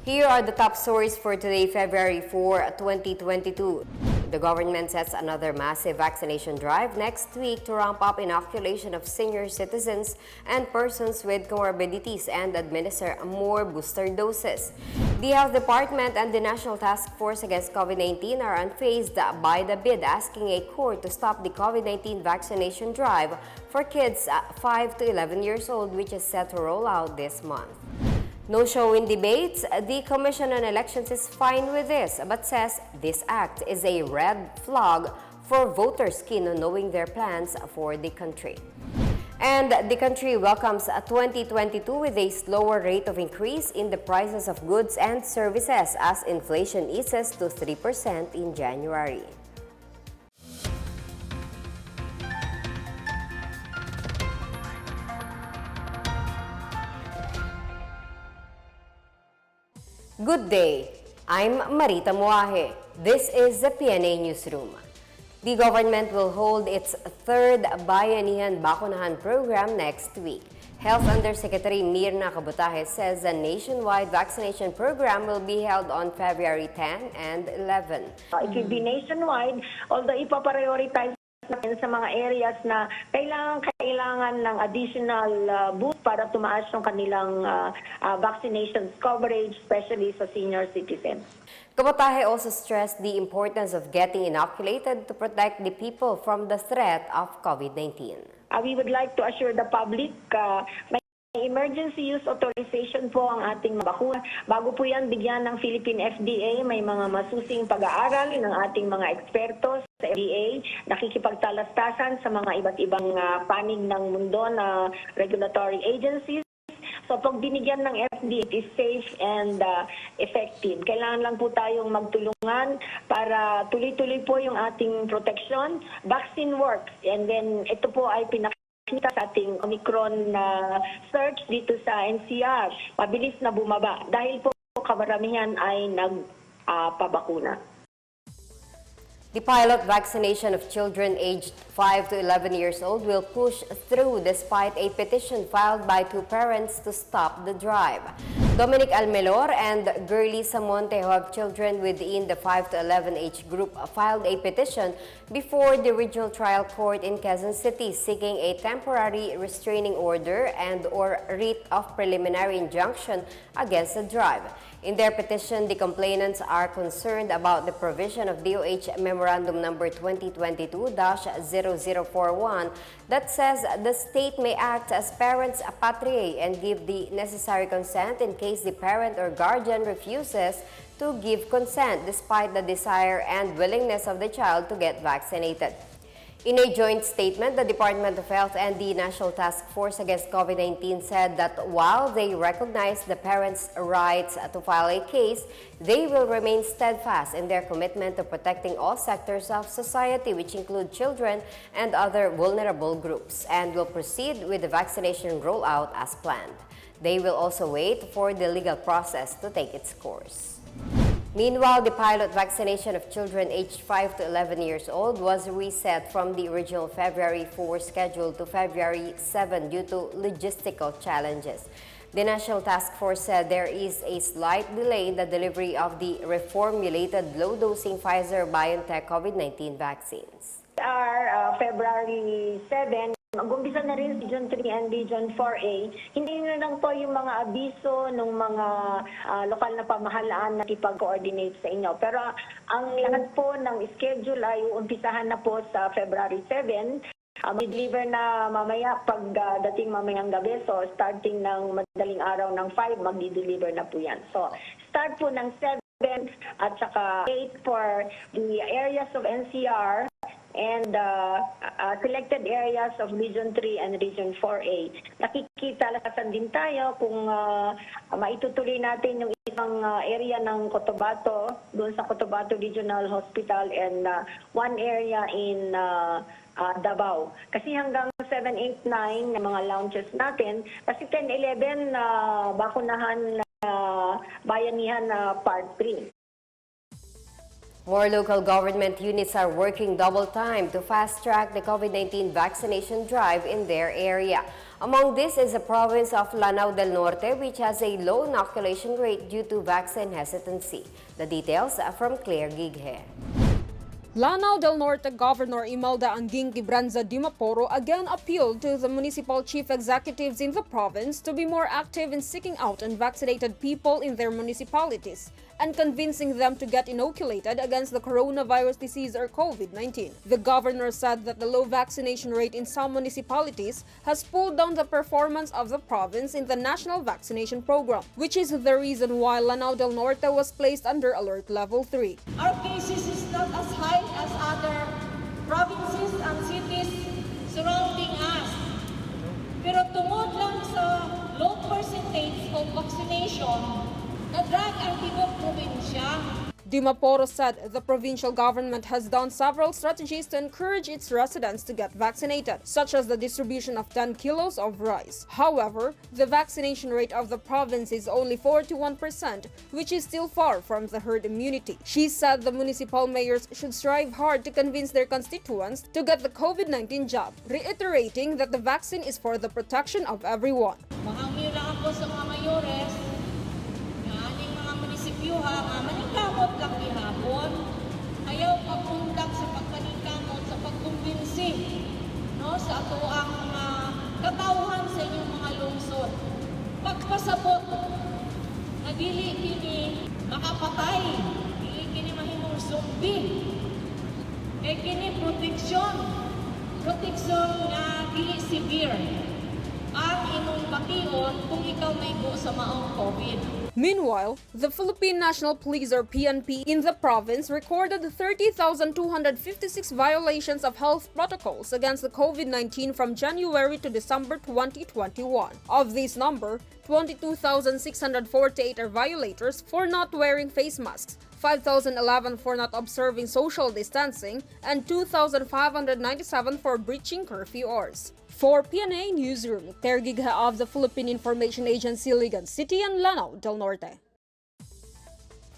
Here are the top stories for today, February 4, 2022. The government sets another massive vaccination drive next week to ramp up inoculation of senior citizens and persons with comorbidities and administer more booster doses. The Health Department and the National Task Force Against COVID-19 are unfazed by the bid asking a court to stop the COVID-19 vaccination drive for kids 5 to 11 years old, which is set to roll out this month. No show in debates. The Commission on Elections is fine with this, but says this act is a red flag for voters keen on knowing their plans for the country. And the country welcomes 2022 with a slower rate of increase in the prices of goods and services as inflation eases to 3% in January. Good day, I'm Marita Muahe. This is the PNA Newsroom. The government will hold its third Bayanihan bakunahan program next week. Health Undersecretary Mirna Cabutaje says the nationwide vaccination program will be held on February 10 and 11. It will be nationwide, although ipaprioritize natin sa mga areas na kailangan ng additional boost para tumaas yung kanilang vaccination coverage, especially sa senior citizens. Cabutaje also stressed the importance of getting inoculated to protect the people from the threat of COVID-19. We would like to assure the public may emergency use authorization po ang ating bakuna. Bago po yan bigyan ng Philippine FDA, may mga masusing pag-aaral ng ating mga ekspertos sa FDA, nakikipagtalastasan sa mga iba't ibang panig ng mundo na regulatory agencies. So pag binigyan ng FDA, it is safe and effective. Kailangan lang po tayong magtulungan para tuloy-tuloy po yung ating protection. Vaccine works, and then ito po ay pinakita sa ating Omicron search dito sa NCR. Mabilis na bumaba dahil po kamaramihan ay nagpabakuna. The pilot vaccination of children aged 5 to 11 years old will push through despite a petition filed by two parents to stop the drive. Dominic Almelor and Girly Samonte, who have children within the 5 to 11 age group, filed a petition before the Regional Trial Court in Quezon City seeking a temporary restraining order and/or writ of preliminary injunction against the drive. In their petition, the complainants are concerned about the provision of DOH Memorandum Number 2022-0041 that says the state may act as parents patriae and give the necessary consent in case the parent or guardian refuses to give consent despite the desire and willingness of the child to get vaccinated. In a joint statement, the Department of Health and the National Task Force Against COVID-19 said that while they recognize the parents' rights to file a case, they will remain steadfast in their commitment to protecting all sectors of society, which include children and other vulnerable groups, and will proceed with the vaccination rollout as planned. They will also wait for the legal process to take its course. Meanwhile, the pilot vaccination of children aged 5 to 11 years old was reset from the original February 4 schedule to February 7 due to logistical challenges. The National Task Force said there is a slight delay in the delivery of the reformulated low-dosing Pfizer-BioNTech COVID-19 vaccines. February 7, mag-umpisa na rin Region 3 and Region 4A. Hindi na lang po yung mga abiso ng mga lokal na pamahalaan na ipag-coordinate sa inyo. Pero ang lahat po ng schedule ay uumpisahan na po sa February 7. Mag-deliver na mamaya pagdating mamayang gabi. So starting ng madaling araw ng 5, mag-deliver na po yan. So start po ng 7 at saka 8 for the areas of NCR and selected areas of Region 3 and Region 4A. Nakikita-lakasan din tayo kung maitutuloy natin yung isang area ng Cotabato, doon sa Cotabato Regional Hospital, and one area in Davao. Kasi hanggang 7, 8, 9 na mga launches natin, kasi 10, 11 bakunahan Bayanihan Part 3. More local government units are working double time to fast-track the COVID-19 vaccination drive in their area. Among this is the province of Lanao del Norte, which has a low inoculation rate due to vaccine hesitancy. The details are from Claire Gighe. Lanao del Norte Governor Imelda Anguing Gibranza Dimaporo again appealed to the municipal chief executives in the province to be more active in seeking out unvaccinated people in their municipalities and convincing them to get inoculated against the coronavirus disease or COVID-19. The governor said that the low vaccination rate in some municipalities has pulled down the performance of the province in the national vaccination program, which is the reason why Lanao del Norte was placed under alert level 3. Our cases is not as high as other provinces and cities surrounding us. Pero tungod lang sa low percentage of vaccination, na-drag ang tibuok probinsya. Dimaporo said the provincial government has done several strategies to encourage its residents to get vaccinated, such as the distribution of 10 kilos of rice. However, the vaccination rate of the province is only 41%, which is still far from the herd immunity. She said the municipal mayors should strive hard to convince their constituents to get the COVID-19 jab, reiterating that the vaccine is for the protection of everyone. Mahangin lang ako sa mga mayores, maningkamot lang gihapon, ayaw pagpundak sa pagpaningkamot, sa pagkumbinsi, no, sa ato ang mga katawhan sa inyong mga lungsod. Pagpasabot na dili kini makapatay, dili kini mahimong zombie, kini proteksyon nga dili severe ang imong bation kung ikaw may go sa maong COVID. Meanwhile, the Philippine National Police or PNP in the province recorded 30,256 violations of health protocols against the COVID-19 from January to December 2021. Of this number, 22,648 are violators for not wearing face masks, 5,011 for not observing social distancing, and 2,597 for breaching curfew hours. For PNA Newsroom, Claire Gighe of the Philippine Information Agency, Ligan City and Lanao del Norte.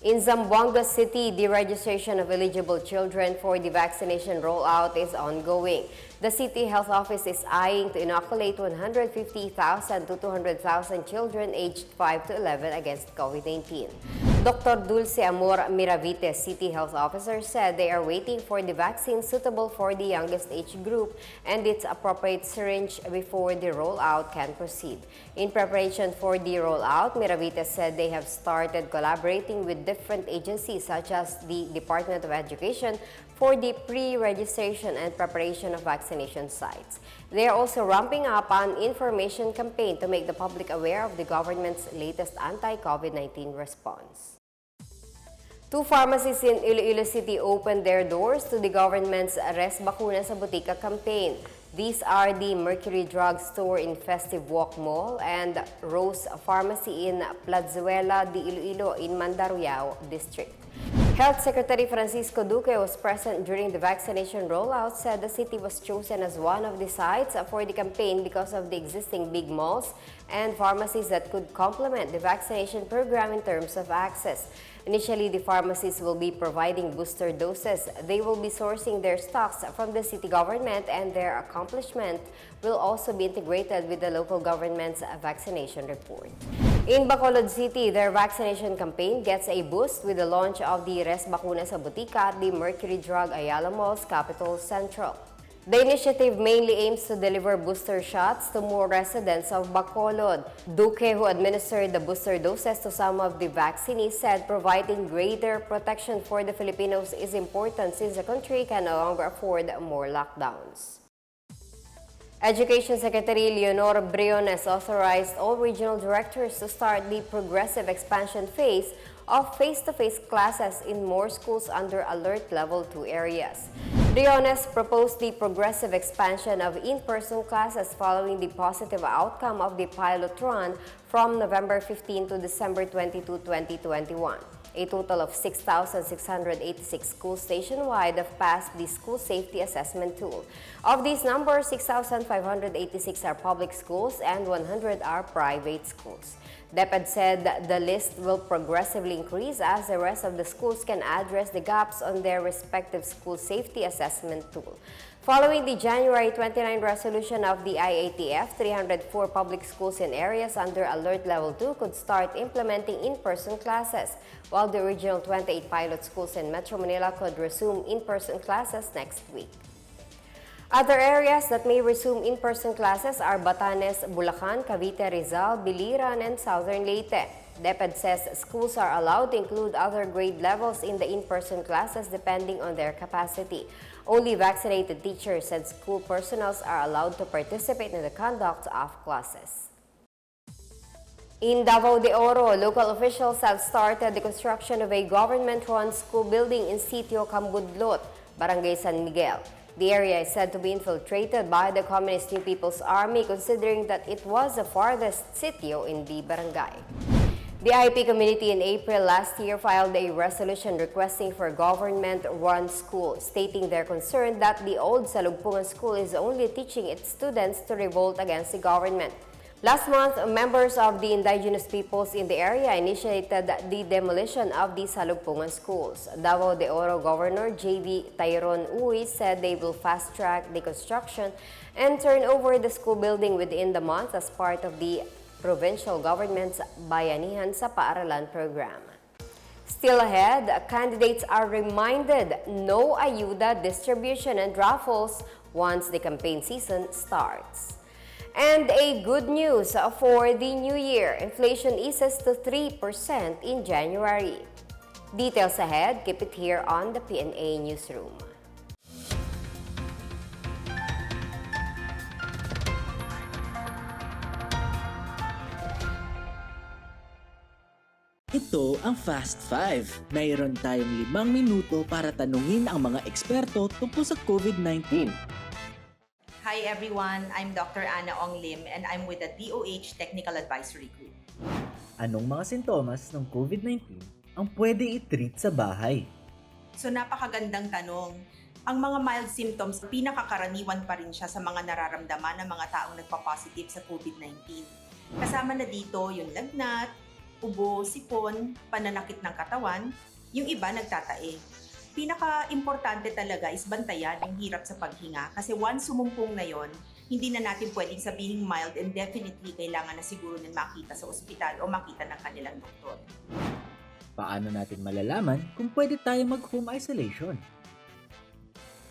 In Zamboanga City, the registration of eligible children for the vaccination rollout is ongoing. The City Health Office is eyeing to inoculate 150,000 to 200,000 children aged 5 to 11 against COVID-19. Dr. Dulce Amor Miravite, City Health Officer, said they are waiting for the vaccine suitable for the youngest age group and its appropriate syringe before the rollout can proceed. In preparation for the rollout, Miravite said they have started collaborating with different agencies such as the Department of Education for the pre-registration and preparation of vaccination sites. They are also ramping up an information campaign to make the public aware of the government's latest anti-COVID-19 response. Two pharmacies in Iloilo City opened their doors to the government's Res Bakuna sa Botica campaign. These are the Mercury Drug Store in Festive Walk Mall and Rose Pharmacy in Plazuela de Iloilo in Mandaluyao District. Health Secretary Francisco Duque was present during the vaccination rollout, said the city was chosen as one of the sites for the campaign because of the existing big malls and pharmacies that could complement the vaccination program in terms of access. Initially, the pharmacies will be providing booster doses. They will be sourcing their stocks from the city government, and their accomplishment will also be integrated with the local government's vaccination report. In Bacolod City, their vaccination campaign gets a boost with the launch of the Res Bakuna sa Botica at the Mercury Drug Ayala Mall's Capitol Central. The initiative mainly aims to deliver booster shots to more residents of Bacolod. Duque, who administered the booster doses to some of the vaccinees, said providing greater protection for the Filipinos is important since the country can no longer afford more lockdowns. Education Secretary Leonor Briones authorized all regional directors to start the progressive expansion phase of face-to-face classes in more schools under Alert Level 2 areas. Briones proposed the progressive expansion of in-person classes following the positive outcome of the pilot run from November 15 to December 22, 2021. A total of 6,686 schools nationwide have passed the school safety assessment tool. Of these numbers, 6,586 are public schools and 100 are private schools. DepEd said that the list will progressively increase as the rest of the schools can address the gaps on their respective school safety assessment tool. Following the January 29 resolution of the IATF, 304 public schools in areas under Alert Level 2 could start implementing in-person classes, while the original 28 pilot schools in Metro Manila could resume in-person classes next week. Other areas that may resume in-person classes are Batanes, Bulacan, Cavite, Rizal, Biliran, and Southern Leyte. DepEd says schools are allowed to include other grade levels in the in-person classes depending on their capacity. Only vaccinated teachers and school personnel are allowed to participate in the conduct of classes. In Davao de Oro, local officials have started the construction of a government-run school building in Sitio Cambudlot, Barangay San Miguel. The area is said to be infiltrated by the Communist New People's Army, considering that it was the farthest sitio in the barangay. The IP community in April last year filed a resolution requesting for a government-run school, stating their concern that the old Salugpungan School is only teaching its students to revolt against the government. Last month, members of the indigenous peoples in the area initiated the demolition of the Salugpungan schools. Davao de Oro Governor J.V. Tyrone Uy said they will fast-track the construction and turn over the school building within the month as part of the provincial government's Bayanihan sa Paaralan program. Still ahead, candidates are reminded no ayuda distribution and raffles once the campaign season starts. And a good news for the new year, inflation eases to 3% in January. Details ahead, keep it here on the PNA Newsroom. Ito ang Fast 5. Mayroon tayong 5 minuto para tanungin ang mga eksperto tungkol sa COVID-19. Hi everyone, I'm Dr. Anna Ong Lim and I'm with the DOH Technical Advisory Group. Anong mga sintomas ng COVID-19 ang pwede i-treat sa bahay? So napakagandang tanong. Ang mga mild symptoms, pinakakaraniwan pa rin siya sa mga nararamdaman ng mga taong nagpa-positive sa COVID-19. Kasama na dito yung lagnat, ubo, sipon, pananakit ng katawan, yung iba nagtatae. Pinaka-importante talaga is bantayan yung hirap sa paghinga kasi once sumumpong na yon, hindi na natin pwedeng sabihin mild and definitely kailangan na siguro nila makita sa ospital o makita ng kanilang doktor. Paano natin malalaman kung pwede tayo mag-home isolation?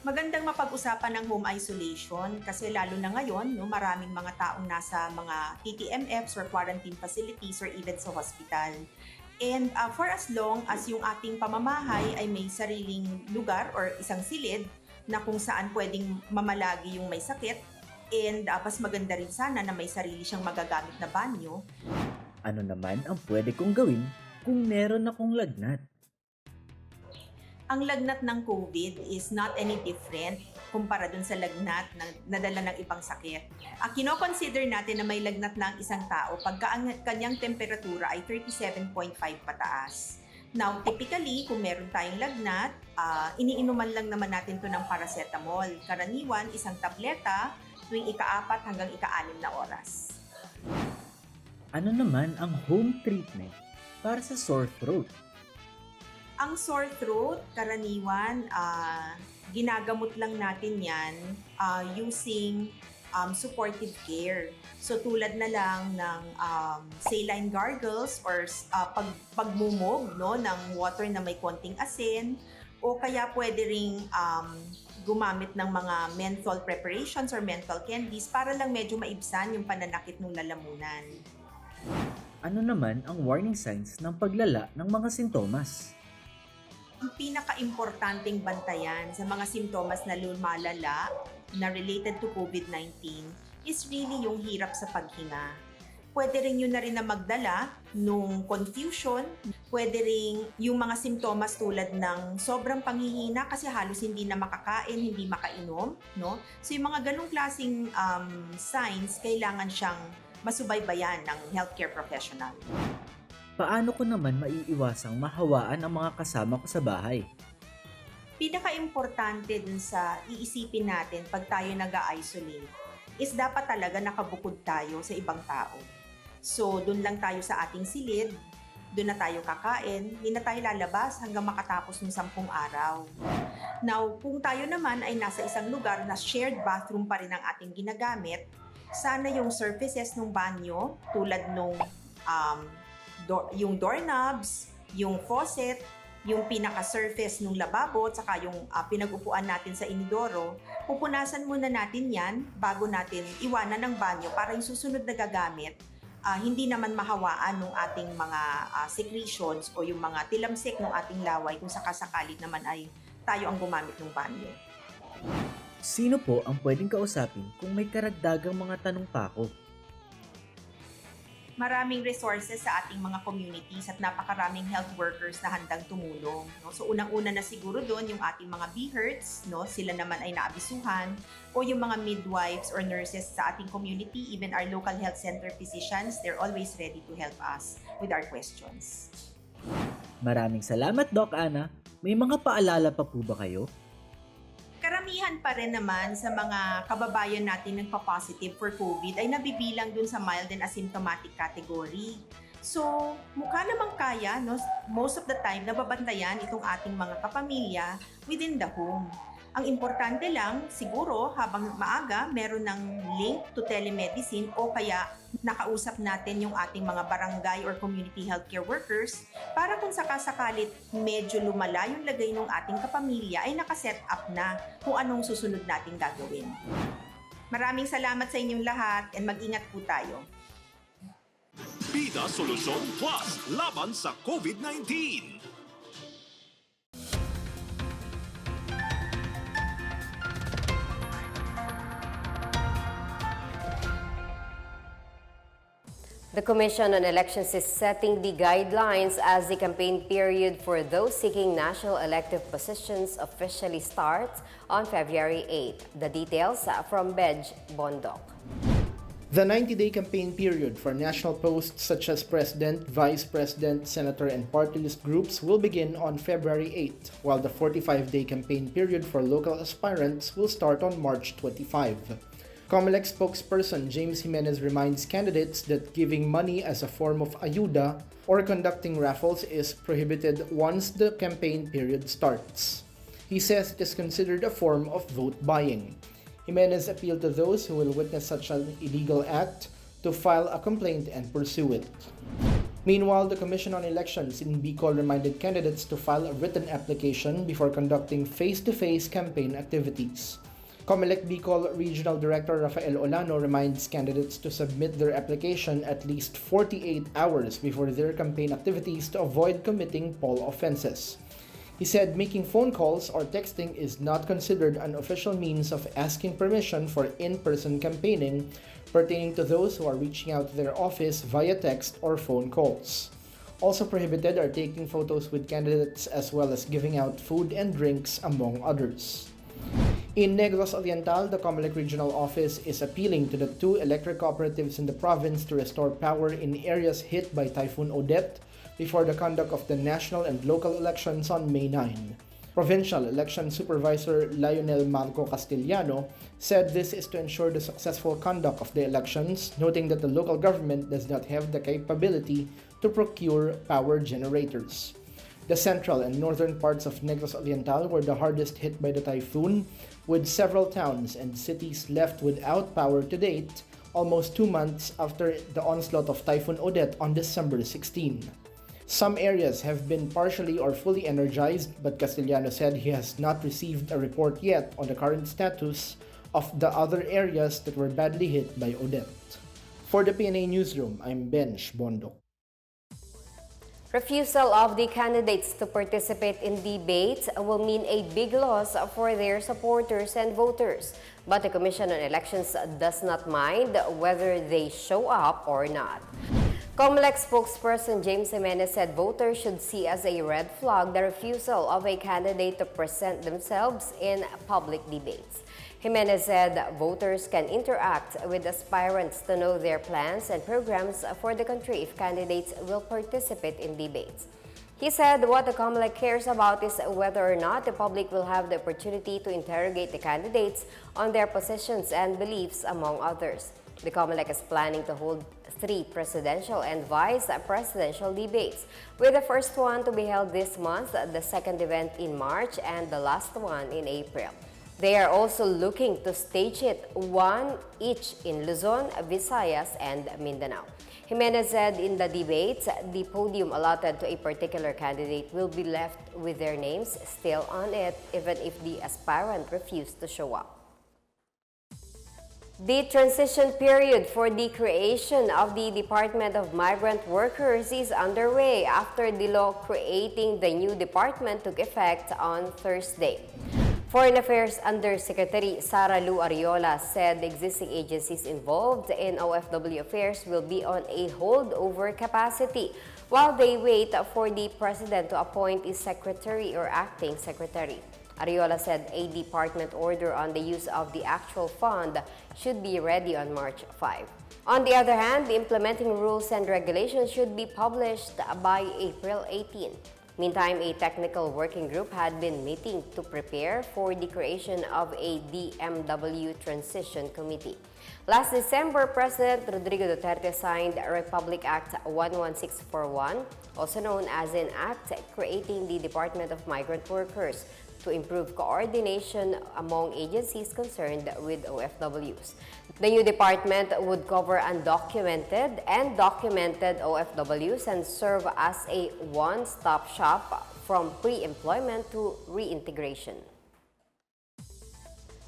Magandang mapag-usapan ng home isolation kasi lalo na ngayon, no, maraming mga taong nasa mga TTMFs or quarantine facilities or even sa hospital. And for as long as yung ating pamamahay ay may sariling lugar or isang silid na kung saan pwedeng mamalagi yung may sakit, and mas maganda rin sana na may sarili siyang magagamit na banyo. Ano naman ang pwede kong gawin kung meron akong lagnat? Ang lagnat ng COVID is not any different kumpara dun sa lagnat na nadala ng ibang sakit. Kino-consider natin na may lagnat na ang isang tao pagka ang kanyang temperatura ay 37.5 pataas. Now, typically, kung meron tayong lagnat, iniinuman lang naman natin to ng paracetamol. Karaniwan, isang tableta tuwing ika-4 hanggang ika-6 na oras. Ano naman ang home treatment para sa sore throat? Ang sore throat, karaniwan, ginagamot lang natin yan using supportive care. So tulad na lang ng saline gargles or pagmumog, no, ng water na may konting asin, o kaya pwede ring gumamit ng mga menthol preparations or menthol candies para lang medyo maibsan yung pananakit ng lalamunan. Ano naman ang warning signs ng paglala ng mga sintomas? Ang pinaka-importanting bantayan sa mga simptomas na lumalala na related to COVID-19 is really yung hirap sa paghinga. Pwede rin yun na rin na magdala nung confusion, pwede rin yung mga simptomas tulad ng sobrang panghihina kasi halos hindi na makakain, hindi makainom, no? So yung mga ganong klaseng signs, kailangan siyang masubaybayan ng healthcare professional. Paano ko naman maiiwasang mahawaan ang mga kasama ko sa bahay? Pinaka-importante dun sa iisipin natin pag tayo nag-isolate is dapat talaga nakabukod tayo sa ibang tao. So, dun lang tayo sa ating silid, doon na tayo kakain, hindi na tayo lalabas hanggang makatapos ng 10 araw. Now, kung tayo naman ay nasa isang lugar na shared bathroom pa rin ang ating ginagamit, sana yung surfaces ng banyo, tulad nung yung doorknobs, yung faucet, yung pinaka-surface ng lababo, at saka yung pinag-upuan natin sa inidoro, pupunasan muna natin yan bago natin iwanan ng banyo para yung susunod na gagamit, hindi naman mahawaan ng ating mga secretions o yung mga tilamsik ng ating laway kung sakasakali naman ay tayo ang gumamit ng banyo. Sino po ang pwedeng kausapin kung may karagdagang mga tanong pa ako? Maraming resources sa ating mga communities at napakaraming health workers na handang tumulong. No? So unang-una na siguro doon yung ating mga BHERTs, no? Sila naman ay naabisuhan, o yung mga midwives or nurses sa ating community, even our local health center physicians, they're always ready to help us with our questions. Maraming salamat, Doc Ana. May mga paalala pa po ba kayo? Karamihan pa rin naman sa mga kababayan natin ng pa-positive for COVID ay nabibilang dun sa mild and asymptomatic category. So, mukha namang kaya, no? Most of the time, nababantayan itong ating mga kapamilya within the home. Ang importante lang, siguro, habang maaga, meron ng link to telemedicine o kaya nakausap natin yung ating mga barangay or community healthcare workers para kung sakasakalit medyo lumala yung lagay ng ating kapamilya ay nakaset up na kung anong susunod nating gagawin. Maraming salamat sa inyong lahat and mag-ingat po tayo. Bida Solusyon Plus laban sa COVID-19. The Commission on Elections is setting the guidelines as the campaign period for those seeking national elective positions officially starts on February 8. The details from Benj Bondok. The 90-day campaign period for national posts such as President, Vice President, Senator, and party list groups will begin on February 8, while the 45-day campaign period for local aspirants will start on March 25. COMELEC spokesperson James Jimenez reminds candidates that giving money as a form of ayuda or conducting raffles is prohibited once the campaign period starts. He says it is considered a form of vote buying. Jimenez appealed to those who will witness such an illegal act to file a complaint and pursue it. Meanwhile, the Commission on Elections in Bicol reminded candidates to file a written application before conducting face-to-face campaign activities. COMELEC Bicol Regional Director Rafael Olano reminds candidates to submit their application at least 48 hours before their campaign activities to avoid committing poll offenses. He said making phone calls or texting is not considered an official means of asking permission for in-person campaigning pertaining to those who are reaching out to their office via text or phone calls. Also prohibited are taking photos with candidates as well as giving out food and drinks, among others. In Negros Oriental, the COMELEC Regional Office is appealing to the 2 electric cooperatives in the province to restore power in areas hit by Typhoon Odette before the conduct of the national and local elections on May 9. Provincial Election Supervisor Lionel Marco Castellano said this is to ensure the successful conduct of the elections, noting that the local government does not have the capability to procure power generators. The central and northern parts of Negros Oriental were the hardest hit by the typhoon, with several towns and cities left without power to date, almost 2 months after the onslaught of Typhoon Odette on December 16. Some areas have been partially or fully energized, but Castellano said he has not received a report yet on the current status of the other areas that were badly hit by Odette. For the PNA Newsroom, I'm Benj Bondok. Refusal of the candidates to participate in debates will mean a big loss for their supporters and voters. But the Commission on Elections does not mind whether they show up or not. COMELEC spokesperson James Jimenez said voters should see as a red flag the refusal of a candidate to present themselves in public debates. Jimenez said voters can interact with aspirants to know their plans and programs for the country if candidates will participate in debates. He said what the COMELEC cares about is whether or not the public will have the opportunity to interrogate the candidates on their positions and beliefs, among others. The COMELEC is planning to hold 3 presidential and vice presidential debates, with the first one to be held this month, the second event in March, and the last one in April. They are also looking to stage it one each in Luzon, Visayas, and Mindanao. Jimenez said in the debates, the podium allotted to a particular candidate will be left with their names still on it, even if the aspirant refused to show up. The transition period for the creation of the Department of Migrant Workers is underway after the law creating the new department took effect on Thursday. Foreign Affairs Undersecretary Sara Lu Ariola said the existing agencies involved in OFW affairs will be on a holdover capacity while they wait for the President to appoint a secretary or acting secretary. Ariola said a department order on the use of the actual fund should be ready on March 5. On the other hand, the implementing rules and regulations should be published by April 18. Meantime, a technical working group had been meeting to prepare for the creation of a DMW Transition Committee. Last December, President Rodrigo Duterte signed Republic Act 11641, also known as an act creating the Department of Migrant Workers, to improve coordination among agencies concerned with OFWs. The new department would cover undocumented and documented OFWs and serve as a one-stop shop from pre-employment to reintegration.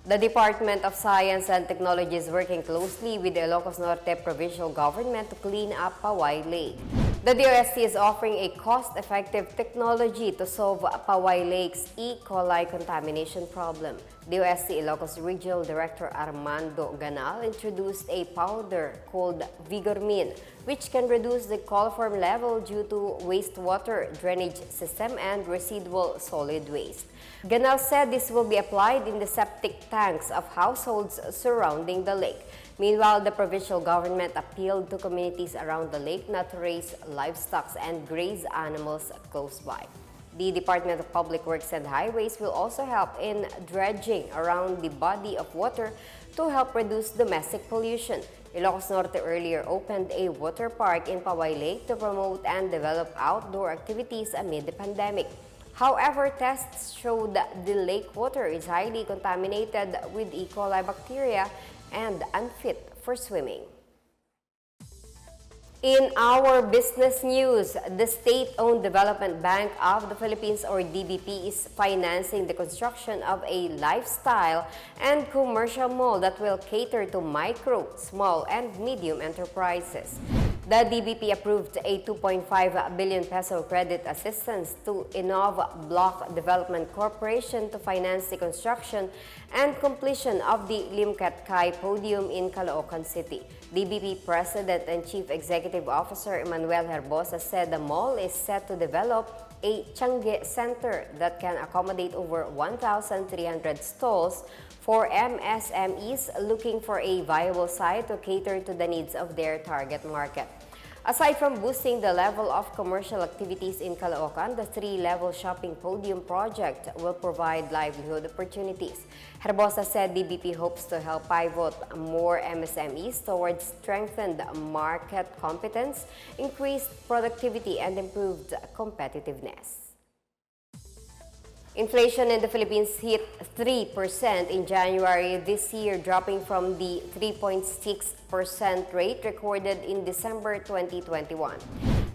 The Department of Science and Technology is working closely with the Ilocos Norte provincial government to clean up Paway Lake. The DOST is offering a cost-effective technology to solve Paway Lake's E. coli contamination problem. DOST Ilocos Regional Director Armando Ganal introduced a powder called Vigormin, which can reduce the coliform level due to wastewater drainage system and residual solid waste. Ganal said this will be applied in the septic tanks of households surrounding the lake. Meanwhile, the provincial government appealed to communities around the lake not to raise livestock and graze animals close by. The Department of Public Works and Highways will also help in dredging around the body of water to help reduce domestic pollution. Ilocos Norte earlier opened a water park in Paway Lake to promote and develop outdoor activities amid the pandemic. However, tests showed that the lake water is highly contaminated with E. coli bacteria and unfit for swimming. In our business news, the State-Owned Development Bank of the Philippines, or DBP, is financing the construction of a lifestyle and commercial mall that will cater to micro, small, and medium enterprises. The DBP approved a 2.5 billion peso credit assistance to Innov Block Development Corporation to finance the construction and completion of the Limcat Kai Podium in Caloocan City. DBP President and Chief Executive Officer Emmanuel Herbosa said the mall is set to develop a Tiangge Center that can accommodate over 1,300 stalls for MSMEs looking for a viable site to cater to the needs of their target market. Aside from boosting the level of commercial activities in Caloocan, the 3-level shopping podium project will provide livelihood opportunities. Herbosa said DBP hopes to help pivot more MSMEs towards strengthened market competence, increased productivity, and improved competitiveness. Inflation in the Philippines hit 3% in January this year, dropping from the 3.6% rate recorded in December 2021.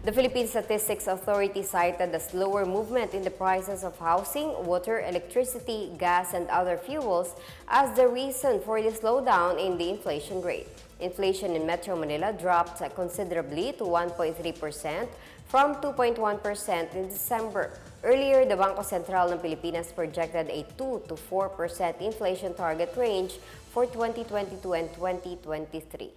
The Philippine Statistics Authority cited the slower movement in the prices of housing, water, electricity, gas, and other fuels as the reason for the slowdown in the inflation rate. Inflation in Metro Manila dropped considerably to 1.3% from 2.1% in December. Earlier, the Bangko Sentral ng Pilipinas projected a 2 to 4% inflation target range for 2022 and 2023.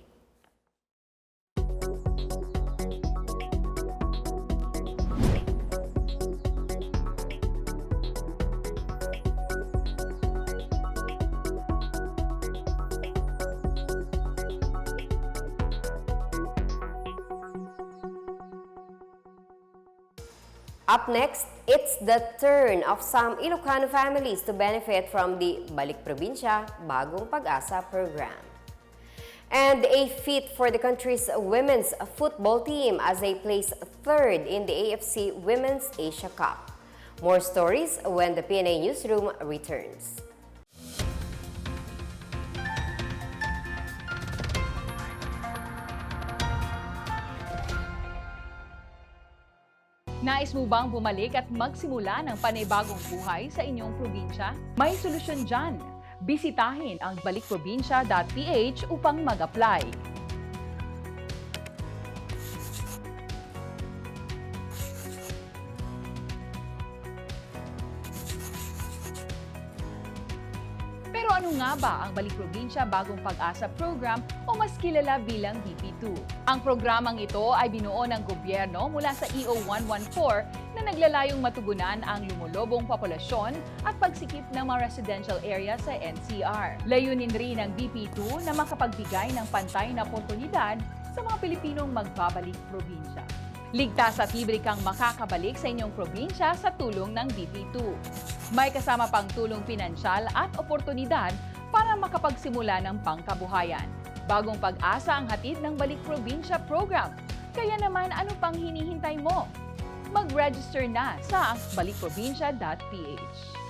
Up next, it's the turn of some Ilocano families to benefit from the Balik Probinsya, Bagong Pag-asa program. And a feat for the country's women's football team as they place third in the AFC Women's Asia Cup. More stories when the PNA Newsroom returns. Nais mo bang bumalik at magsimula ng panibagong buhay sa inyong probinsya? May solusyon dyan. Bisitahin ang balikprobinsya.ph upang mag-apply. Pero ano nga ba ang Balik Probinsya Bagong Pag-asa program o mas kilala bilang BP2? Ang programang ito ay binuo ng gobyerno mula sa EO 114 na naglalayong matugunan ang lumulobong populasyon at pagsikip ng mga residential area sa NCR. Layunin rin ng BP2 na makapagbigay ng pantay na oportunidad sa mga Pilipinong magbabalik probinsya. Ligtas at libre kang makakabalik sa inyong probinsya sa tulong ng BP2. May kasama pang tulong pinansyal at oportunidad para makapagsimula ng pangkabuhayan. Bagong pag-asa ang hatid ng Balik Probinsya program. Kaya naman ano pang hinihintay mo? Mag-register na sa balikprobinsya.ph.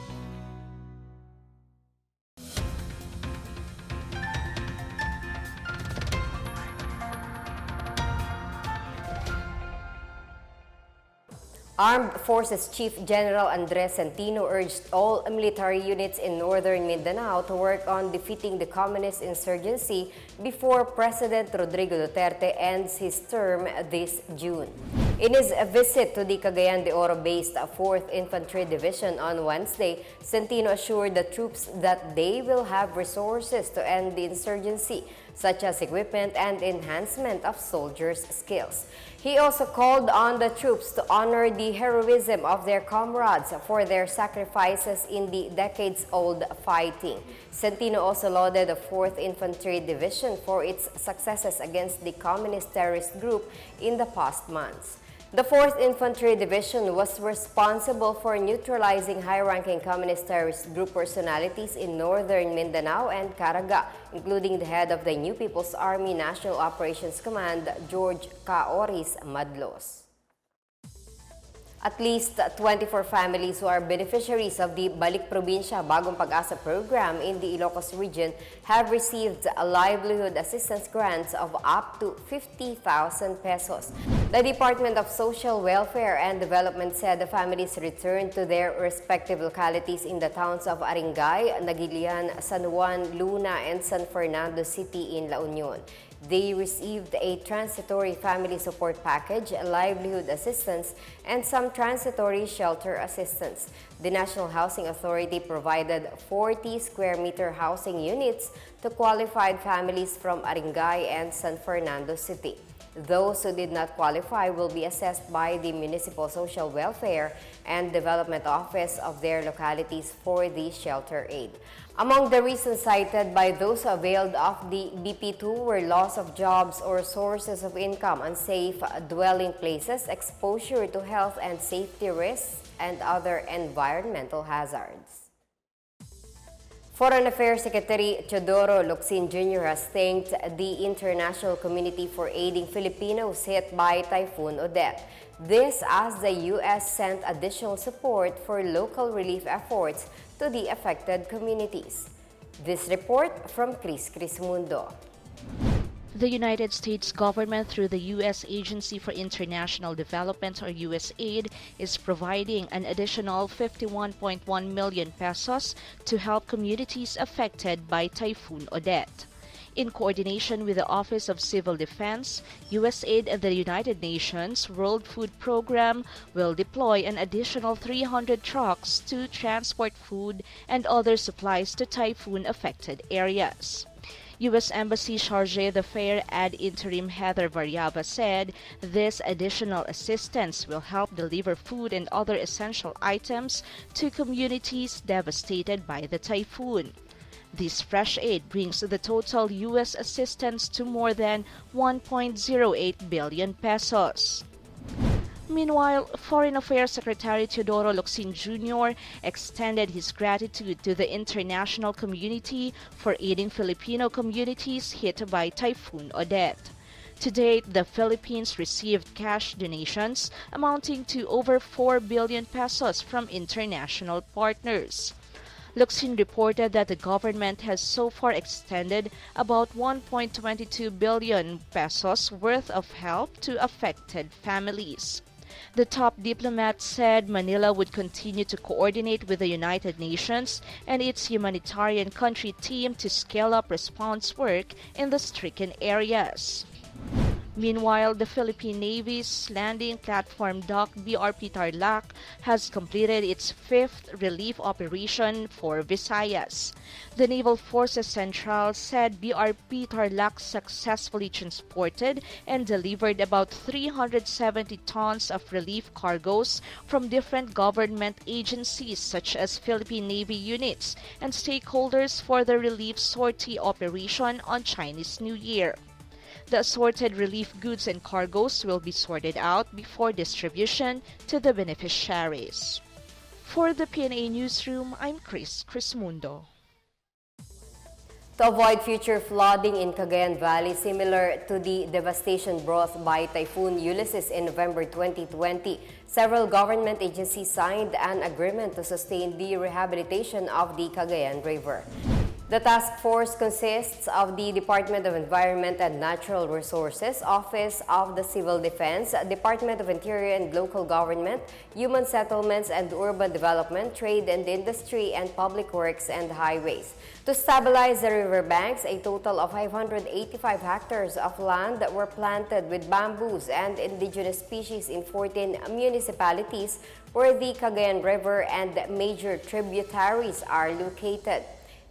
Armed Forces Chief General Andres Centino urged all military units in northern Mindanao to work on defeating the communist insurgency before President Rodrigo Duterte ends his term this June. In his visit to the Cagayan de Oro-based 4th Infantry Division on Wednesday, Centino assured the troops that they will have resources to end the insurgency, such as equipment and enhancement of soldiers' skills. He also called on the troops to honor the heroism of their comrades for their sacrifices in the decades-old fighting. Centino also lauded the 4th Infantry Division for its successes against the communist terrorist group in the past months. The 4th Infantry Division was responsible for neutralizing high-ranking communist terrorist group personalities in northern Mindanao and Caraga, including the head of the New People's Army National Operations Command, George Caoris Madlos. At least 24 families who are beneficiaries of the Balik Probinsya Bagong Pag-asa program in the Ilocos region have received a livelihood assistance grants of up to 50,000 pesos. The Department of Social Welfare and Development said the families returned to their respective localities in the towns of Aringay, Nagilian, San Juan, Luna, and San Fernando City in La Union. They received a transitory family support package, livelihood assistance, and some transitory shelter assistance. The National Housing Authority provided 40 square meter housing units to qualified families from Aringay and San Fernando City. Those who did not qualify will be assessed by the Municipal Social Welfare and Development Office of their localities for the shelter aid. Among the reasons cited by those who availed of the BP2 were loss of jobs or sources of income, unsafe dwelling places, exposure to health and safety risks, and other environmental hazards. Foreign Affairs Secretary Teodoro Locsin Jr. has thanked the international community for aiding Filipinos hit by Typhoon Odette. This as the U.S. sent additional support for local relief efforts to the affected communities. This report from Chris Mundo. The United States government, through the U.S. Agency for International Development, or USAID, is providing an additional 51.1 million pesos to help communities affected by Typhoon Odette. In coordination with the Office of Civil Defense, USAID and the United Nations World Food Program will deploy an additional 300 trucks to transport food and other supplies to typhoon-affected areas. U.S. Embassy Chargé d'Affaires ad interim Heather Variaba said this additional assistance will help deliver food and other essential items to communities devastated by the typhoon. This fresh aid brings the total U.S. assistance to more than 1.08 billion pesos. Meanwhile, Foreign Affairs Secretary Teodoro Locsin Jr. extended his gratitude to the international community for aiding Filipino communities hit by Typhoon Odette. To date, the Philippines received cash donations amounting to over 4 billion pesos from international partners. Locsin reported that the government has so far extended about 1.22 billion pesos worth of help to affected families. The top diplomat said Manila would continue to coordinate with the United Nations and its humanitarian country team to scale up response work in the stricken areas. Meanwhile, the Philippine Navy's landing platform dock BRP Tarlac has completed its fifth relief operation for Visayas. The Naval Forces Central said BRP Tarlac successfully transported and delivered about 370 tons of relief cargoes from different government agencies such as Philippine Navy units and stakeholders for the relief sortie operation on Chinese New Year. The assorted relief goods and cargoes will be sorted out before distribution to the beneficiaries. For the PNA Newsroom, I'm Chris Mundo. To avoid future flooding in Cagayan Valley similar to the devastation brought by Typhoon Ulysses in November 2020, several government agencies signed an agreement to sustain the rehabilitation of the Cagayan River. The task force consists of the Department of Environment and Natural Resources, Office of the Civil Defense, Department of Interior and Local Government, Human Settlements and Urban Development, Trade and Industry, and Public Works and Highways. To stabilize the riverbanks, a total of 585 hectares of land were planted with bamboos and indigenous species in 14 municipalities where the Cagayan River and major tributaries are located.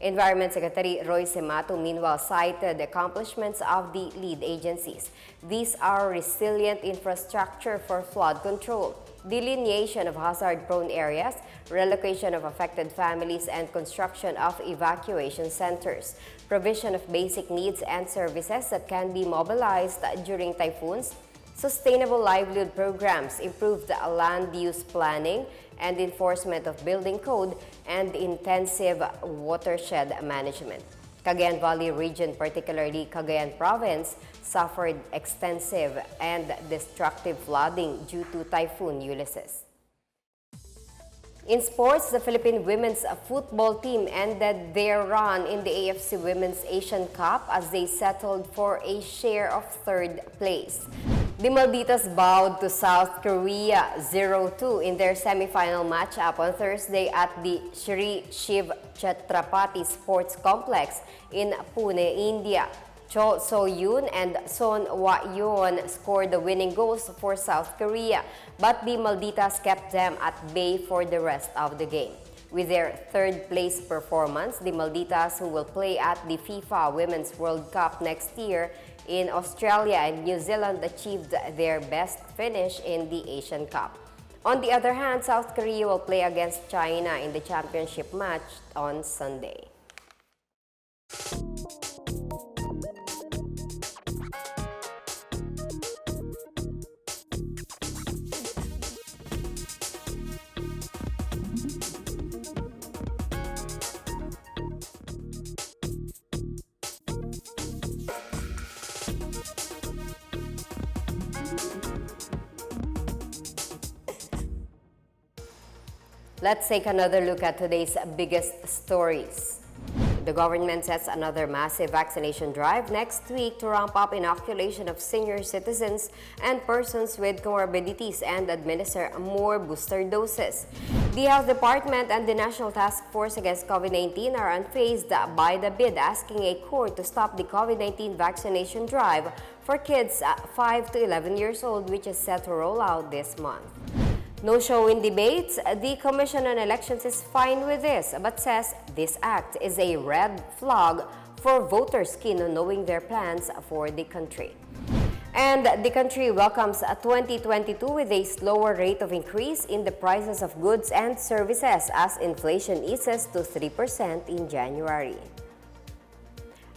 Environment Secretary Roy Semato meanwhile cited the accomplishments of the lead agencies. These are resilient infrastructure for flood control, delineation of hazard-prone areas, relocation of affected families, and construction of evacuation centers, provision of basic needs and services that can be mobilized during typhoons, sustainable livelihood programs, improved land use planning, and enforcement of building code, and intensive watershed management. Cagayan Valley region, particularly Cagayan Province, suffered extensive and destructive flooding due to Typhoon Ulysses. In sports, the Philippine women's football team ended their run in the AFC Women's Asian Cup as they settled for a share of third place. The Malditas bowed to South Korea 0-2 in their semifinal matchup on Thursday at the Shri Shiv Chhatrapati Sports Complex in Pune, India. Cho So-yoon and Son Wa-yoon scored the winning goals for South Korea, but the Malditas kept them at bay for the rest of the game. With their third-place performance, the Malditas, who will play at the FIFA Women's World Cup next year in Australia and New Zealand, achieved their best finish in the Asian Cup. On the other hand, South Korea will play against China in the championship match on Sunday. Let's take another look at today's biggest stories. The government sets another massive vaccination drive next week to ramp up inoculation of senior citizens and persons with comorbidities and administer more booster doses. The Health Department and the National Task Force Against COVID-19 are unfazed by the bid asking a court to stop the COVID-19 vaccination drive for kids 5 to 11 years old, which is set to roll out this month. No show in debates, the Commission on Elections is fine with this, but says this act is a red flag for voters keen on knowing their plans for the country. And the country welcomes 2022 with a slower rate of increase in the prices of goods and services as inflation eases to 3% in January.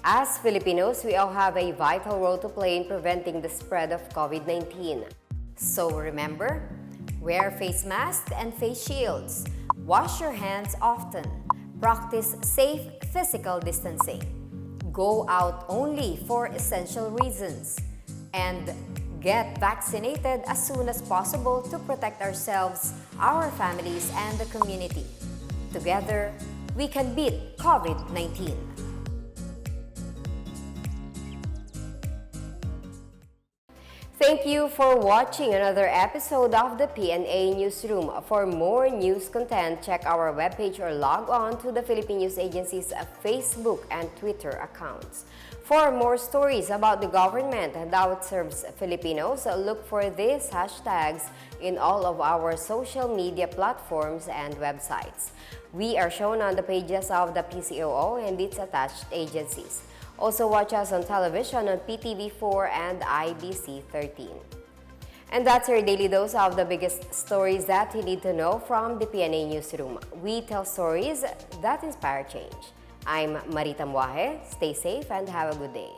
As Filipinos, we all have a vital role to play in preventing the spread of COVID-19. So remember, wear face masks and face shields, wash your hands often, practice safe physical distancing, go out only for essential reasons, and get vaccinated as soon as possible to protect ourselves, our families, and the community. Together, we can beat COVID-19. Thank you for watching another episode of the PNA Newsroom. For more news content, check our webpage or log on to the Philippine News Agency's Facebook and Twitter accounts. For more stories about the government and how it serves Filipinos, look for these hashtags in all of our social media platforms and websites. We are shown on the pages of the PCOO and its attached agencies. Also watch us on television on PTV4 and IBC 13. And that's your daily dose of the biggest stories that you need to know from the PNA Newsroom. We tell stories that inspire change. I'm Marita Muaje. Stay safe and have a good day.